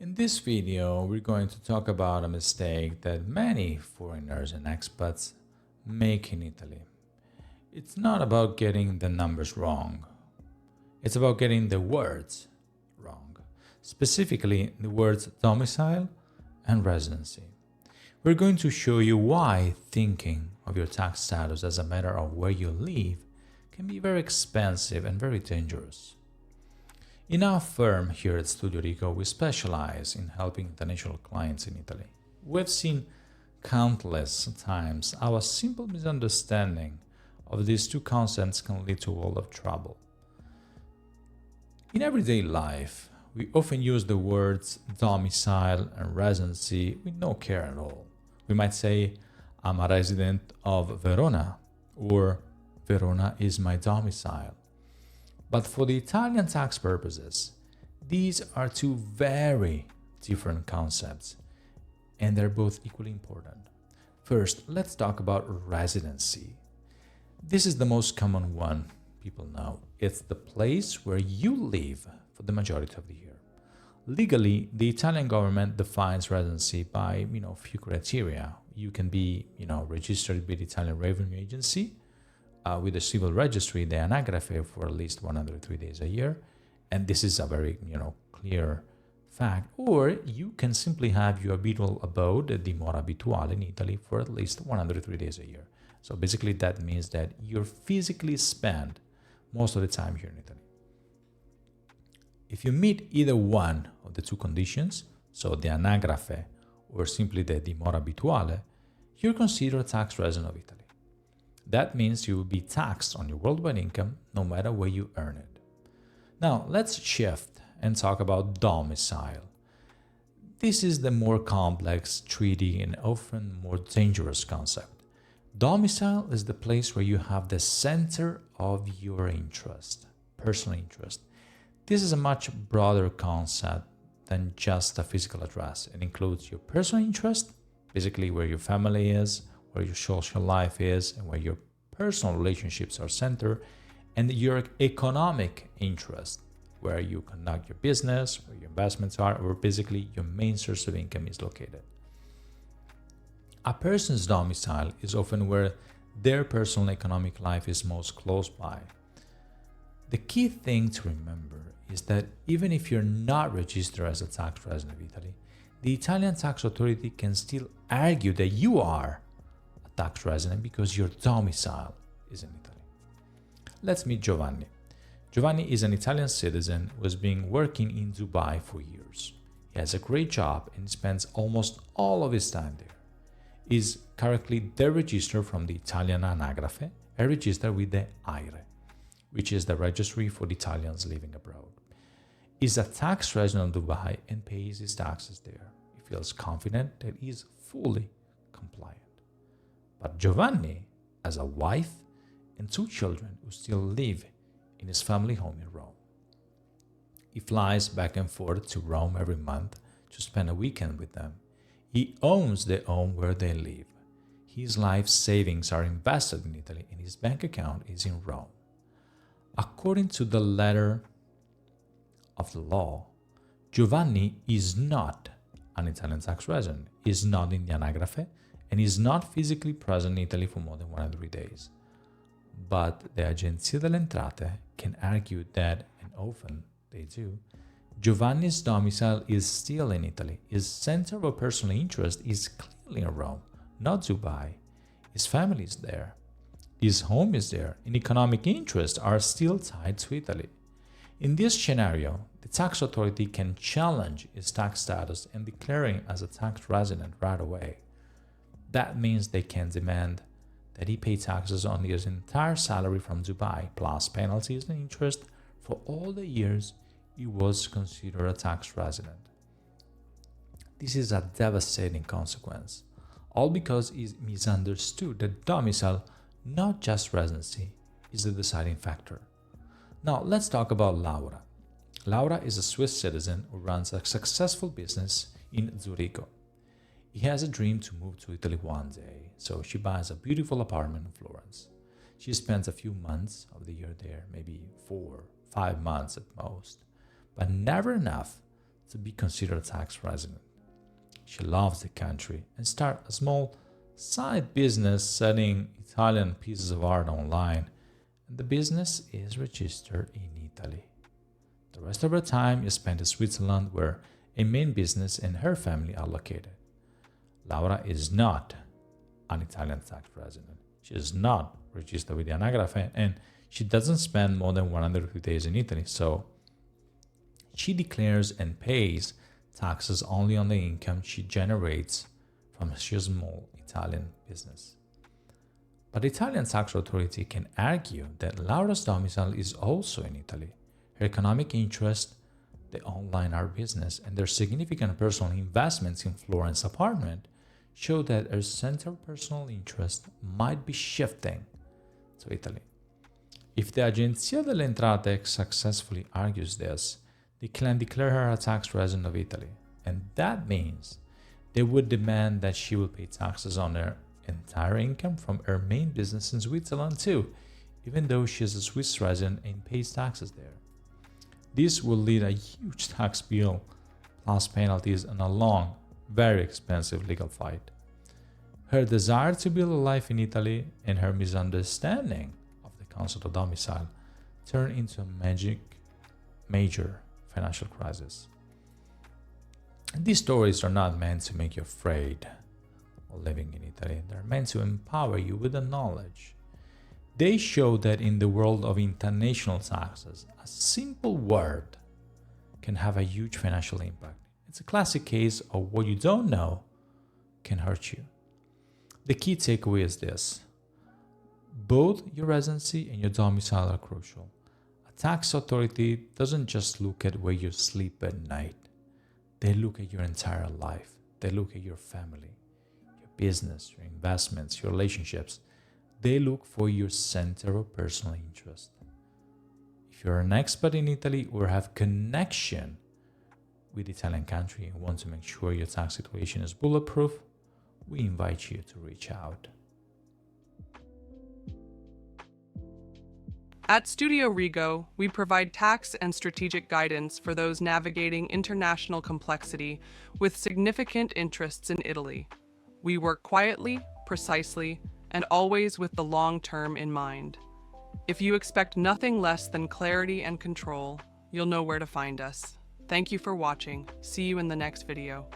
In this video, we're going to talk about a mistake that many foreigners and expats make in Italy. It's not about getting the numbers wrong. It's about getting the words wrong. Specifically, the words domicile and residency. We're going to show you why thinking of your tax status as a matter of where you live can be very expensive and very dangerous. In our firm here at Studio Rico, we specialize in helping international clients in Italy. We've seen countless times how a simple misunderstanding of these two concepts can lead to a world of trouble. In everyday life, we often use the words domicile and residency with no care at all. We might say, I'm a resident of Verona, or Verona is my domicile. But for the Italian tax purposes, these are two very different concepts, and they're both equally important. First, let's talk about residency. This is the most common one people know. It's the place where you live for the majority of the year. Legally, the Italian government defines residency by, a few criteria. You can be, registered with the Italian Revenue Agency, with the civil registry, the anagrafe, for at least 103 days a year. And this is a very, clear fact. Or you can simply have your habitual abode, the dimora abituale in Italy, for at least 103 days a year. So basically that means that you're physically spend most of the time here in Italy. If you meet either one of the two conditions, so the anagrafe or simply the dimora abituale, you're considered a tax resident of Italy. That means you will be taxed on your worldwide income no matter where you earn it. Now, let's shift and talk about domicile. This is the more complex, tricky, and often more dangerous concept. Domicile is the place where you have the center of your interest, personal interest. This is a much broader concept than just a physical address. It includes your personal interest, basically where your family is, where your social life is, and where your personal relationships are centered, and your economic interest, where you conduct your business, where your investments are, or basically your main source of income is located. A person's domicile is often where their personal economic life is most close by. The key thing to remember is that even if you're not registered as a tax resident of Italy, the Italian tax authority can still argue that you are a tax resident because your domicile is in Italy. Let's meet Giovanni. Giovanni is an Italian citizen who has been working in Dubai for years. He has a great job and spends almost all of his time there. He is currently deregistered from the Italian anagrafe and registered with the AIRE, which is the registry for the Italians living abroad. He is a tax resident of Dubai and pays his taxes there. He feels confident that he is fully compliant. But Giovanni has a wife and two children who still live in his family home in Rome. He flies back and forth to Rome every month to spend a weekend with them. He owns the home where they live. His life savings are invested in Italy and his bank account is in Rome. According to the letter of the law, Giovanni is not an Italian tax resident, is not in the anagrafe, and is not physically present in Italy for more than 103 days. But the Agenzia delle Entrate can argue that, and often they do, Giovanni's domicile is still in Italy. His center of personal interest is clearly in Rome, not Dubai. His family is there. His home is there, and economic interests are still tied to Italy. In this scenario, the tax authority can challenge his tax status and declare him as a tax resident right away. That means they can demand that he pay taxes on his entire salary from Dubai, plus penalties and interest for all the years he was considered a tax resident. This is a devastating consequence, all because he misunderstood that domicile, not just residency, is the deciding factor. Now let's talk about Laura. Laura is a Swiss citizen who runs a successful business in Zurigo. He has a dream to move to Italy one day, so she buys a beautiful apartment in Florence. She spends a few months of the year there, maybe 4, 5 months at most, but never enough to be considered a tax resident. She loves the country and started a small side business selling Italian pieces of art online, and the business is registered in Italy. The rest of her time is spent in Switzerland, where a main business and her family are located. Laura is not an Italian tax resident. She is not registered with the anagrafe, and she doesn't spend more than 150 days in Italy, so she declares and pays taxes only on the income she generates from her small Italian business. But the Italian tax authority can argue that Laura's domicile is also in Italy. Her economic interest, the online art business, and their significant personal investments in Florence apartment show that her center of personal interest might be shifting to Italy. If the Agenzia delle Entrate successfully argues this, they can declare her a tax resident of Italy, and that means they would demand that she will pay taxes on her entire income from her main business in Switzerland too, even though she is a Swiss resident and pays taxes there. This will lead a huge tax bill, plus penalties and a long, very expensive legal fight. Her desire to build a life in Italy and her misunderstanding of the concept of domicile turn into a major financial crisis. And these stories are not meant to make you afraid of living in Italy. They're meant to empower you with the knowledge. They show that in the world of international taxes, a simple word can have a huge financial impact. It's a classic case of what you don't know can hurt you. The key takeaway is this: both your residency and your domicile are crucial. A tax authority doesn't just look at where you sleep at night. They look at your entire life. They look at your family, your business, your investments, your relationships. They look for your center of personal interest. If you're an expat in Italy or have connection with the Italian country and want to make sure your tax situation is bulletproof, we invite you to reach out. At Studio Rigo, we provide tax and strategic guidance for those navigating international complexity with significant interests in Italy. We work quietly, precisely, and always with the long term in mind. If you expect nothing less than clarity and control, you'll know where to find us. Thank you for watching. See you in the next video.